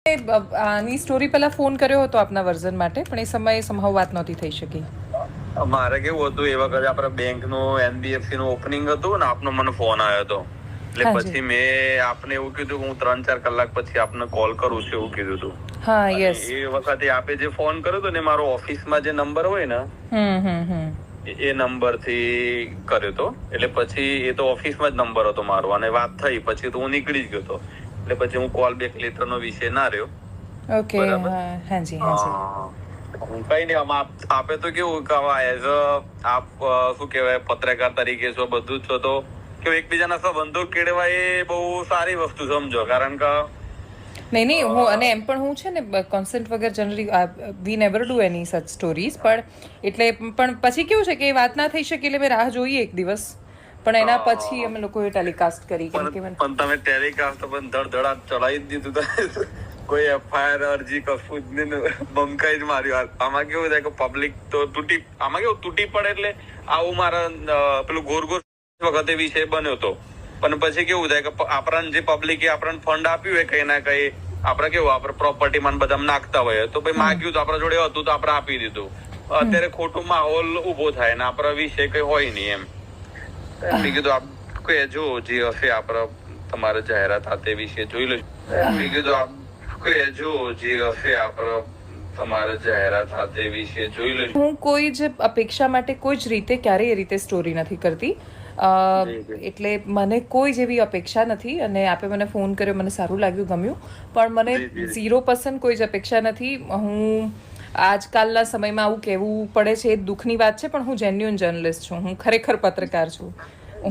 આની સ્ટોરી પહેલા ફોન કર્યો હતો આપના વર્ઝન માટે, પણ એ સમયે સમહાવ વાત નહોતી થઈ શકી. મારે કેવું હતું, એ વખતે આપણે બેંક નું NBFC નું ઓપનિંગ હતું ને, આપનો મને ફોન આવ્યો હતો. એટલે પછી મેં આપને એવું કીધું કે હું 3-4 કલાક પછી આપને કોલ કરું છું, એવું કીધું હતું. હા, યસ. એ વખતે આપે જે ફોન કર્યો હતો ને, મારો ઓફિસમાં જે નંબર હોય ને, એ નંબર થી કર્યો હતો. એટલે પછી એ તો ઓફિસમાં જ નંબર હતો મારો, અને વાત થઈ પછી તો હું નીકળી જ ગયો હતો. એટલે પછી હું કોલ બેક લેટરનો વિષય ના રહ્યો. ઓકે. હાજી હું કઈ નહીં, આમાં આપે તો કેવું કે એઝ આપ શું કહેવાય, પત્રકાર તરીકે છો, બધું જ છો, તો કે એકબીજાના સંબંધો કેળવા એ બહુ સારી વસ્તુ સમજો. કારણ કે નહીં હું અને એમ પણ હું છે ને કોન્સેન્ટ વગર generally we never do any such stories, પણ એટલે પણ પછી કેવું છે કે એ વાત ના થઈ શકે એટલે મેં રાહ જોઈએ એક દિવસ, પણ એના પછી અમે લોકોએ ટેલિકાસ્ટ કરી. પણ તમે ટેલિકાસ્ટ પણ ધડધડાટ ચડાવી જ દીધું. કોઈ FIR અરજી કશું જ નહીં, બંકાઈ જ માર્યું. આમાં કેવું થાય કે પબ્લિક તો આમાં કેવું તૂટી પડે. એટલે આવું મારા પેલું ગોર વખતે વિષય બન્યો હતો. પણ પછી કેવું થાય કે આપણને જે પબ્લિકે આપણને ફંડ આપ્યું હોય કઈ ના કઈ, આપણે કેવું આપણે પ્રોપર્ટી માં બધા નાખતા હોય, તો ભાઈ માગ્યું તો આપણા જોડે હતું તો આપણે આપી દીધું. અત્યારે ખોટું માહોલ ઉભો થાય ને આપણા વિશે કઈ હોય નહીં એમ. મેં કીધું આપ કોઈ જો જે હશે આપણે તમારે જાહેરાત તે વિશે જોઈ લેજો. મેં કીધું આપ કોઈ જો જે હશે આપણે તમારે જાહેરાત તે વિશે જોઈ લેજો. હું કોઈ જ અપેક્ષા માટે કોઈ જ રીતે ક્યારેય એ રીતે સ્ટોરી નથી કરતી. એટલે મને કોઈ જેવી અપેક્ષા નથી, અને આપે મને ફોન કર્યો, મને સારું લાગ્યું, ગમ્યું, પણ મને 0% કોઈ જ અપેક્ષા નથી. હું આજકાલના સમયમાં આવું કહેવું પડે છે એ દુઃખની વાત છે, પણ હું જેન્યુઅન જર્નલિસ્ટ છું. હું ખરેખર પત્રકાર છું.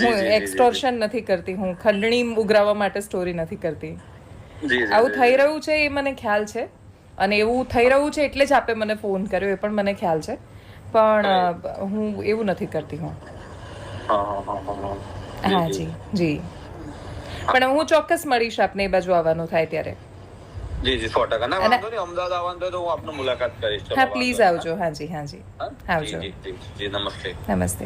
હું એક્સટોર્શન નથી કરતી, હું ખંડણી ઉઘરાવવા માટે સ્ટોરી નથી કરતી. આવું થઈ રહ્યું છે એ મને ખ્યાલ છે, અને એવું થઈ રહ્યું છે એટલે જ આપે મને ફોન કર્યો, એ પણ મને ખ્યાલ છે, પણ હું એવું નથી કરતી. હું હા જી, પણ હું ચોક્કસ મળીશ આપને એ બાજુ આવવાનું થાય ત્યારે. જી 100%. ના વાંધો નહીં, અમદાવાદ આવવાનું તો હું આપને મુલાકાત કરીશ. હા પ્લીઝ આવજો. હાજી આવજો. જી નમસ્તે. નમસ્તે.